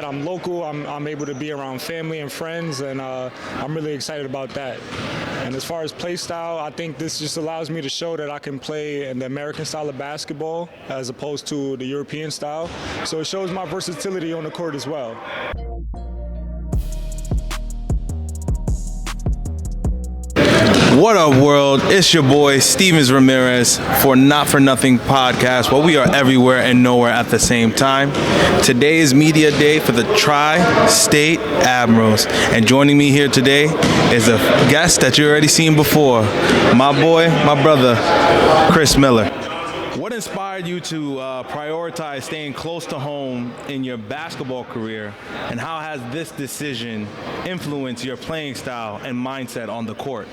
I'm local, I'm able to be around family and friends, and I'm really excited about that. And as far as play style, I think this just allows me to show that I can play in the American style of basketball as opposed to the European style. So it shows my versatility on the court as well. What up, world? It's your boy, Stevens Ramirez, for Not For Nothing podcast, where we are everywhere and nowhere at the same time. Today is media day for the Tri-State Admirals. And joining me here today is a guest that you already seen before, my boy, my brother, Chris Miller. What inspired you to prioritize staying close to home in your basketball career, and how has this decision influenced your playing style and mindset on the court?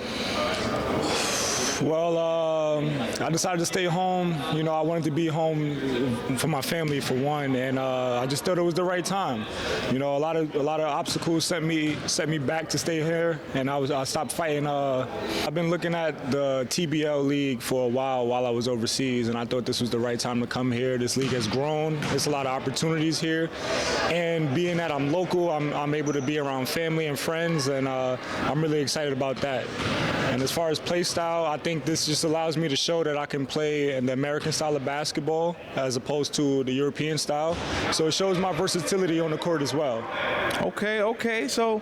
Well, I decided to stay home. I wanted to be home for my family for one, and I just thought it was the right time. A lot of obstacles set me back to stay here, and I stopped fighting. I've been looking at the TBL league for a while I was overseas, and I thought this was the right time to come here. This league has grown. There's a lot of opportunities here, and being that I'm local, I'm able to be around family and friends, and I'm really excited about that. And as far as play style, I think this just allows me to show that I can play in the American style of basketball as opposed to the European style. So it shows my versatility on the court as well. Okay. So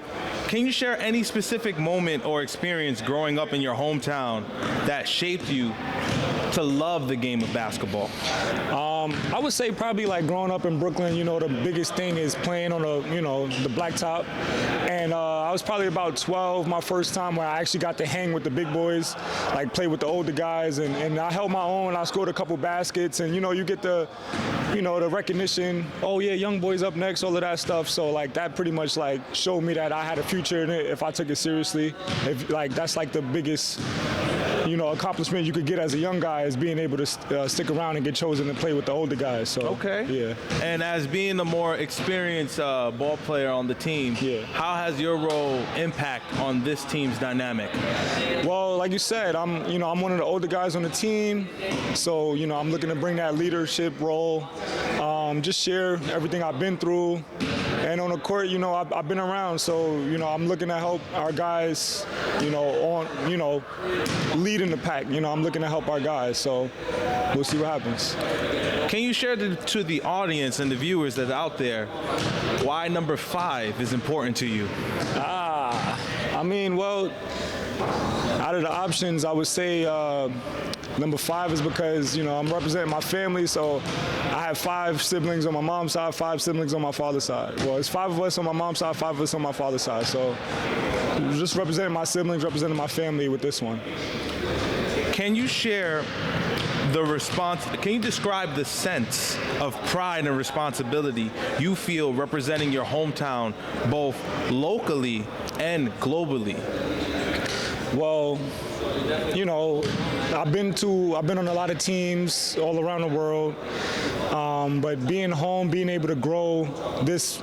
can you share any specific moment or experience growing up in your hometown that shaped you to love the game of basketball? I would say probably like growing up in Brooklyn, the biggest thing is playing on the blacktop. And I was probably about 12 my first time where I actually got to hang with the big boys, like play with the older guys, and I held my own. I scored a couple baskets, and you get the recognition. Oh yeah, young boys up next, all of that stuff. So like that pretty much like showed me that I had a future in it if I took it seriously. That's like the biggest accomplishment you could get as a young guy, is being able to stick around and get chosen to play with the older guys. So okay, yeah. And as being the more experienced ball player on the team, yeah, how has your role impact on this team's dynamic? Well, like you said, I'm one of the older guys on the team, so I'm looking to bring that leadership role, just share everything I've been through. And on the court, I've been around, so I'm looking to help our guys, lead in the pack. I'm looking to help our guys, so we'll see what happens. Can you share to the audience and the viewers that are out there why number 5 is important to you? Well, out of the options, I would say number 5 is because, I'm representing my family, so I have 5 siblings on my mom's side, 5 siblings on my father's side. Well, it's 5 of us on my mom's side, 5 of us on my father's side. So just representing my siblings, representing my family with this one. Can you share can you describe the sense of pride and responsibility you feel representing your hometown both locally and globally? Well, I've been on a lot of teams all around the world, but being home, being able to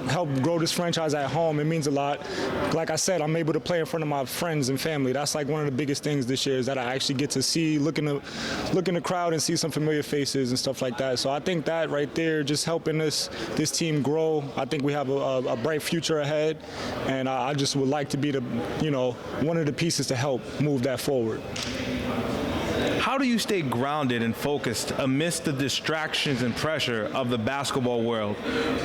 help grow this franchise at home, it means a lot. Like I said, I'm able to play in front of my friends and family. That's like one of the biggest things this year, is that I actually get to look in the crowd and see some familiar faces and stuff like that. So I think that right there, just helping this team grow, I think we have a bright future ahead, and I just would like to be one of the pieces to help move that forward. How do you stay grounded and focused amidst the distractions and pressure of the basketball world,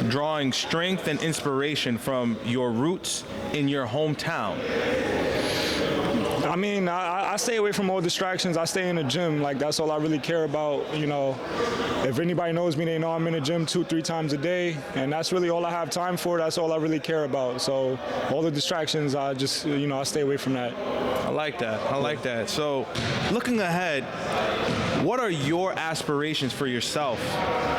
drawing strength and inspiration from your roots in your hometown? I stay away from all distractions. I stay in the gym. Like, that's all I really care about. If anybody knows me, they know I'm in the gym 2-3 times a day, and that's really all I have time for. That's all I really care about. So all the distractions, I just, I stay away from that. I like that. So looking ahead, what are your aspirations for yourself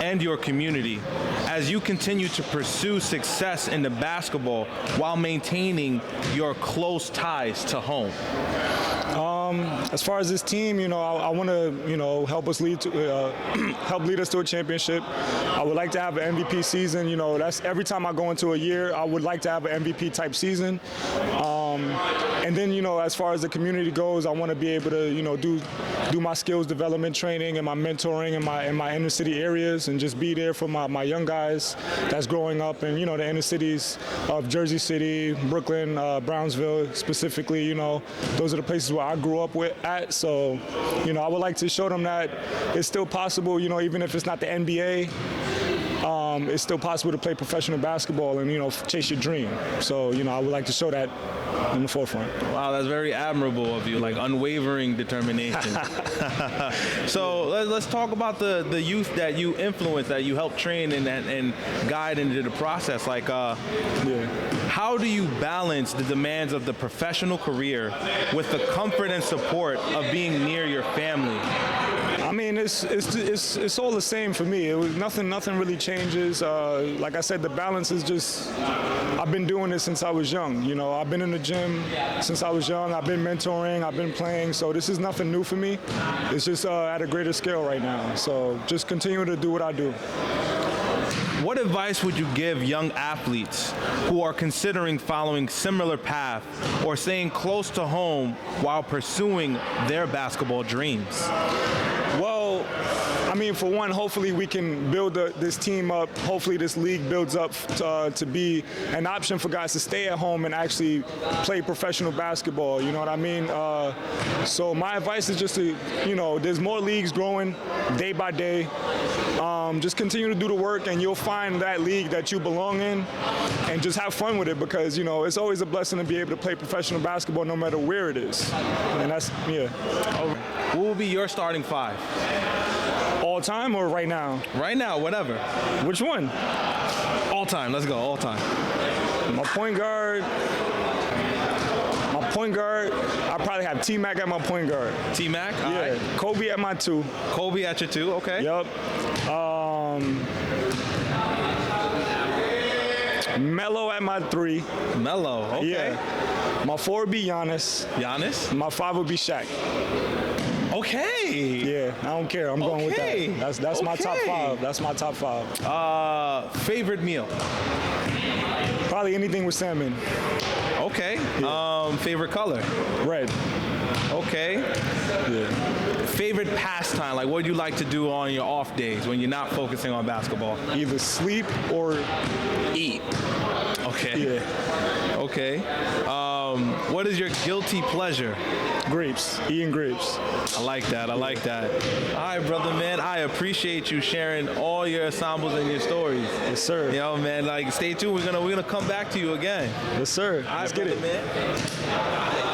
and your community as you continue to pursue success in the basketball while maintaining your close ties to home? As far as this team, I want to, help lead us to a championship. I would like to have an MVP season. That's every time I go into a year, I would like to have an MVP type season. And then, as far as the community goes, I want to be able to, do my skills development training and my mentoring in my inner city areas, and just be there for my young guys that's growing up in, the inner cities of Jersey City, Brooklyn, Brownsville specifically. Those are the places where I grew up at. So, I would like to show them that it's still possible, even if it's not the NBA. It's still possible to play professional basketball and, chase your dream. So, I would like to show that in the forefront. Wow, that's very admirable of you, like unwavering determination. So let's talk about the youth that you influence, that you help train and guide into the process. Like, how do you balance the demands of the professional career with the comfort and support of being near your family? I mean, it's all the same for me. It was nothing really changes. Like I said, the balance is just, I've been doing this since I was young. I've been in the gym since I was young. I've been mentoring. I've been playing. So this is nothing new for me. It's just at a greater scale right now. So just continue to do what I do. What advice would you give young athletes who are considering following similar path or staying close to home while pursuing their basketball dreams? Well, I mean, for one, hopefully we can build this team up. Hopefully this league builds up to be an option for guys to stay at home and actually play professional basketball. You know what I mean? So my advice is just to, there's more leagues growing day by day. Just continue to do the work, and you'll find that league that you belong in, and just have fun with it, because, it's always a blessing to be able to play professional basketball no matter where it is. And that's, What will be your starting five? All time or right now? Right now, whatever. Which one? All time. Let's go. All time. My point guard, I probably have T-Mac at my point guard. T-Mac? Yeah. Right. Kobe at my 2. Kobe at your 2, okay. Yep. Melo at my 3. Melo, okay. Yeah. My 4 would be Giannis. Giannis? My 5 would be Shaq. Okay. Yeah, I don't care. I'm going with that. That's my top 5. That's my top 5. Favorite meal? Probably anything with salmon. Okay. Yeah. Favorite color? Red. Okay. Yeah. Favorite pastime? Like, what do you like to do on your off days when you're not focusing on basketball? Either sleep or eat. Okay. Yeah. Okay. What is your guilty pleasure? Grapes. Eating grapes. I like that. I like that. All right, brother, man. I appreciate you sharing all your ensembles and your stories. Yes, sir. Man. Like, stay tuned. We're gonna come back to you again. Yes, sir. All right, Let's get brother, it, man.